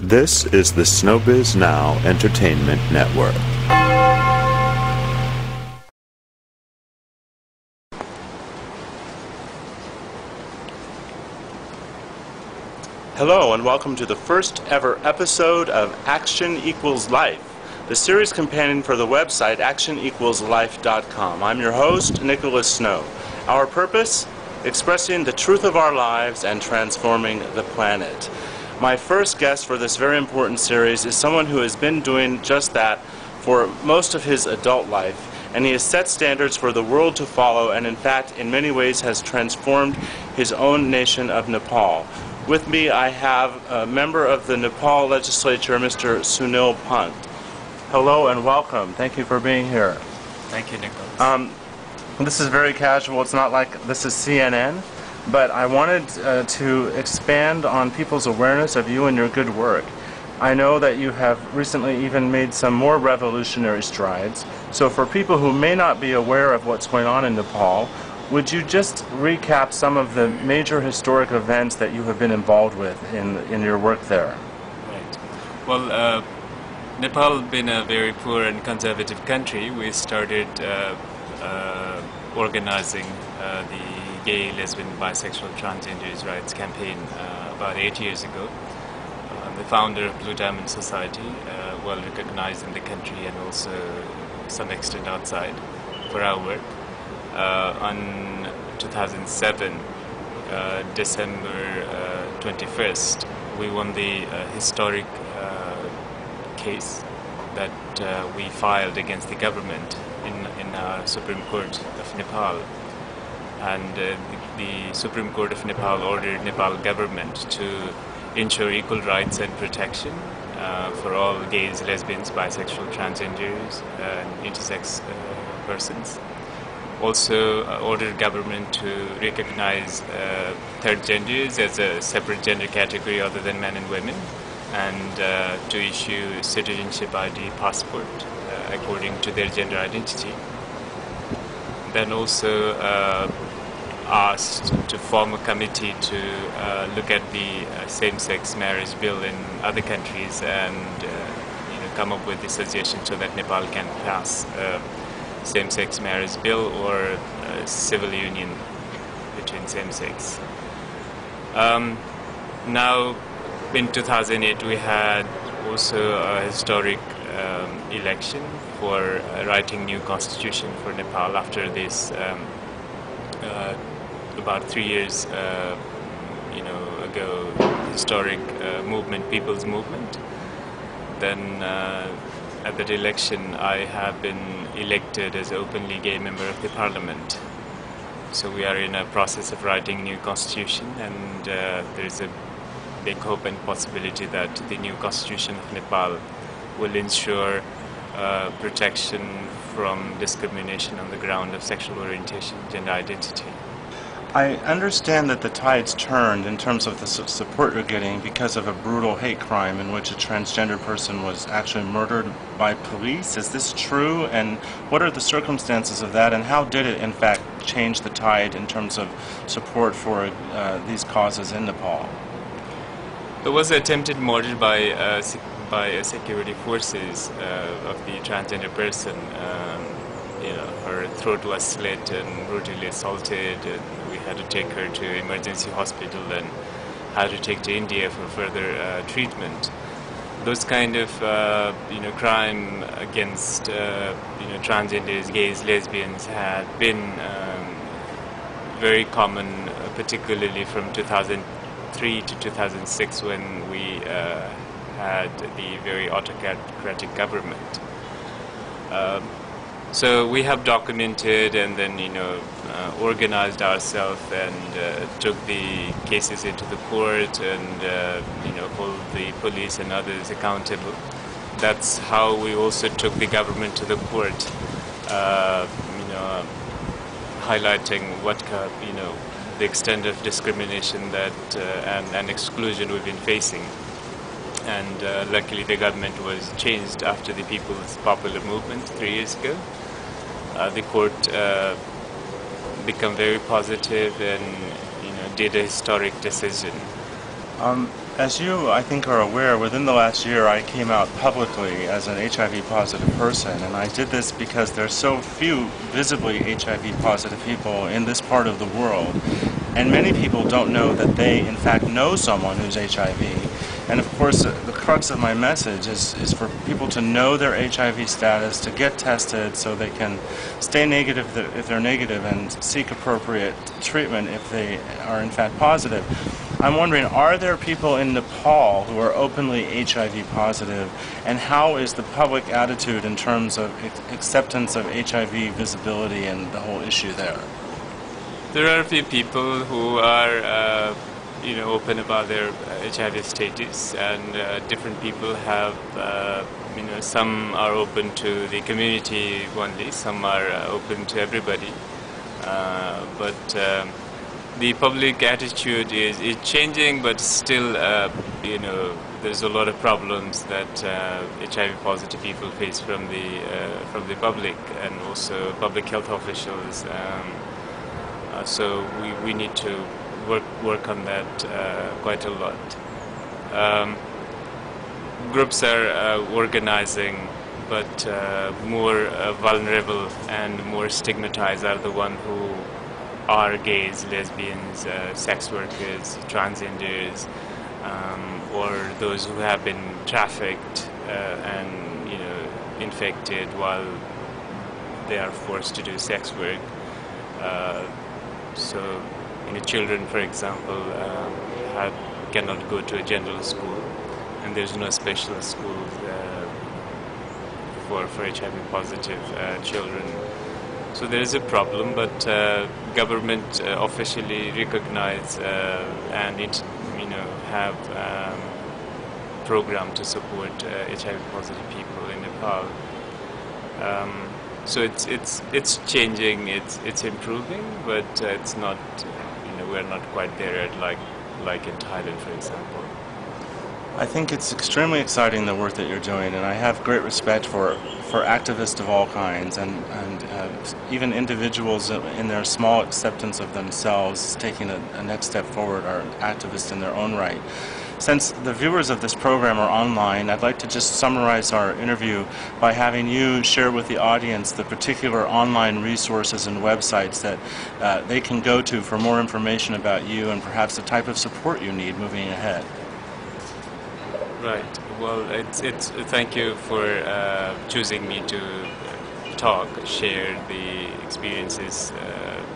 This is the Snowbiz Now Entertainment Network. Hello and welcome to the first ever episode of Action Equals Life, the series companion for the website actionequalslife.com. I'm your host, Nicholas Snow. Our purpose? Expressing the truth of our lives and transforming the planet. My first guest for this very important series is someone who has been doing just that for most of his adult life, and he has set standards for the world to follow, and in fact, in many ways has transformed his own nation of Nepal. With me, I have a member of the Nepal legislature, Mr. Sunil Pant. Hello and welcome. Thank you for being here. Thank you, Nicholas. This is very casual. It's not like this is CNN. But I wanted to expand on people's awareness of you and your good work. I know that you have recently even made some more revolutionary strides. So for people who may not be aware of what's going on in Nepal, would you just recap some of the major historic events that you have been involved with in your work there? Right. Well, Nepal being a very poor and conservative country, we started organizing the gay, lesbian, bisexual, transgenders rights campaign about 8 years ago. The founder of Blue Diamond Society, well recognized in the country and also to some extent outside for our work. On 2007, December 21st, we won the historic case that we filed against the government in our Supreme Court of Nepal. And the Supreme Court of Nepal ordered Nepal government to ensure equal rights and protection for all gays, lesbians, bisexual, transgenders, and intersex persons. Also ordered government to recognize third genders as a separate gender category other than men and women, and to issue citizenship ID passport according to their gender identity. Then also asked to form a committee to look at the same-sex marriage bill in other countries and come up with the suggestion so that Nepal can pass a same-sex marriage bill or a civil union between same-sex. Now, in 2008, we had also a historic election for writing new constitution for Nepal after this about 3 years ago historic movement, people's movement. Then at that election I have been elected as openly gay member of the parliament. So we are in a process of writing new constitution, and there is a big hope and possibility that the new constitution of Nepal will ensure protection from discrimination on the ground of sexual orientation, gender identity. I understand that the tides turned in terms of the support you're getting because of a brutal hate crime in which a transgender person was actually murdered by police. Is this true? And what are the circumstances of that? And how did it, in fact, change the tide in terms of support for these causes in Nepal? There was an attempted murder by security forces of the transgender person. Her throat was slit and brutally assaulted, and we had to take her to emergency hospital and had to take to India for further treatment. Those kind of crime against transgenders, gays, lesbians had been very common, particularly from 2003 to 2006 when we had the very autocratic government. So we have documented and then organized ourselves and took the cases into the court and hold the police and others accountable. That's how we also took the government to the court, highlighting what the extent of discrimination that and exclusion we've been facing. And luckily the government was changed after the People's Popular Movement 3 years ago. The court became very positive and did a historic decision. As you, I think, are aware, within the last year I came out publicly as an HIV positive person, and I did this because there's so few visibly HIV positive people in this part of the world, and many people don't know that they in fact know someone who's HIV. And of course the crux of my message is for people to know their HIV status, to get tested so they can stay negative if they're negative and seek appropriate treatment if they are in fact positive. I'm wondering, are there people in Nepal who are openly HIV positive, and how is the public attitude in terms of acceptance of HIV visibility and the whole issue there? There are a few people who are open about their HIV status, and different people have, some are open to the community only, some are open to everybody. But the public attitude is changing, but still, there's a lot of problems that HIV positive people face from the public and also public health officials. So we need to work on that quite a lot. Groups are organizing, but more vulnerable and more stigmatized are the ones who are gays, lesbians, sex workers, transgenders, or those who have been trafficked and infected while they are forced to do sex work. So, children, for example, cannot go to a general school, and there's no special schools for HIV positive children. So there is a problem, but government officially recognize and have program to support HIV positive people in Nepal. So it's changing, it's improving, but it's not, we're not quite there at like in Thailand, for example. I think it's extremely exciting, the work that you're doing, and I have great respect for activists of all kinds, and even individuals in their small acceptance of themselves taking a next step forward are activists in their own right. Since the viewers of this program are online, I'd like to just summarize our interview by having you share with the audience the particular online resources and websites that they can go to for more information about you and perhaps the type of support you need moving ahead. Right. Well, it's thank you for choosing me to share the experiences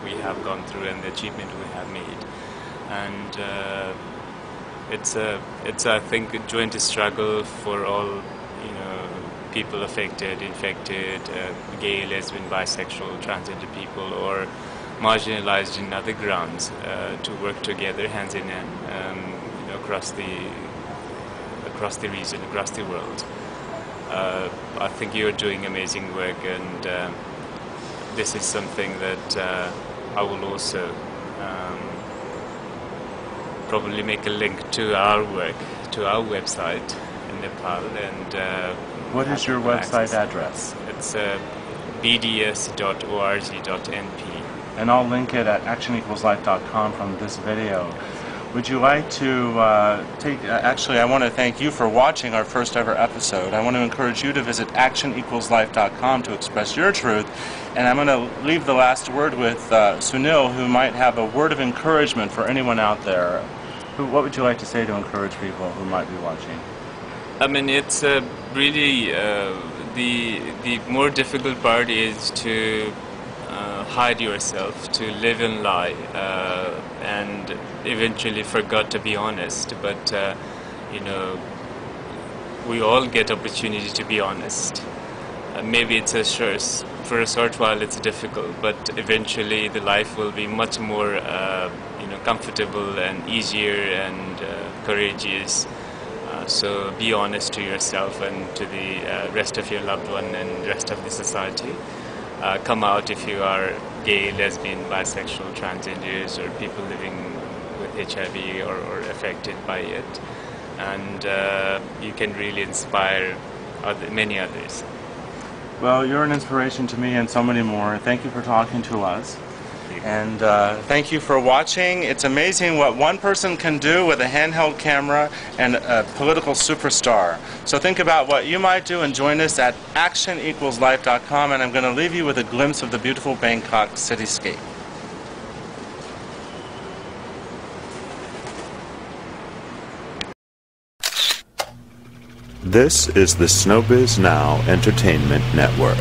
we have gone through and the achievement we have made, and it's I think a joint struggle for all people affected, infected, gay, lesbian, bisexual, transgender people, or marginalized in other grounds, to work together hands in hand, across the region, across the world. I think you're doing amazing work, and this is something that I will also probably make a link to our work, to our website in Nepal. And what is your website address? It's bds.org.np. And I'll link it at actionequalslife.com from this video. Would you like to actually, I want to thank you for watching our first ever episode. I want to encourage you to visit actionequalslife.com to express your truth. And I'm going to leave the last word with Sunil, who might have a word of encouragement for anyone out there. What would you like to say to encourage people who might be watching? I mean, it's really the more difficult part is to hide yourself, to live and lie, and eventually forgot to be honest. But we all get opportunity to be honest. Maybe it's for a short while it's difficult, but eventually the life will be much more comfortable and easier and courageous. So be honest to yourself and to the rest of your loved one and rest of the society. Come out if you are gay, lesbian, bisexual, transgenders, or people living with HIV or affected by it, and you can really inspire many others. Well, you're an inspiration to me and so many more. Thank you for talking to us. And thank you for watching. It's amazing what one person can do with a handheld camera and a political superstar. So think about what you might do and join us at actionequalslife.com, and I'm going to leave you with a glimpse of the beautiful Bangkok cityscape. This is the Snowbiz Now Entertainment Network.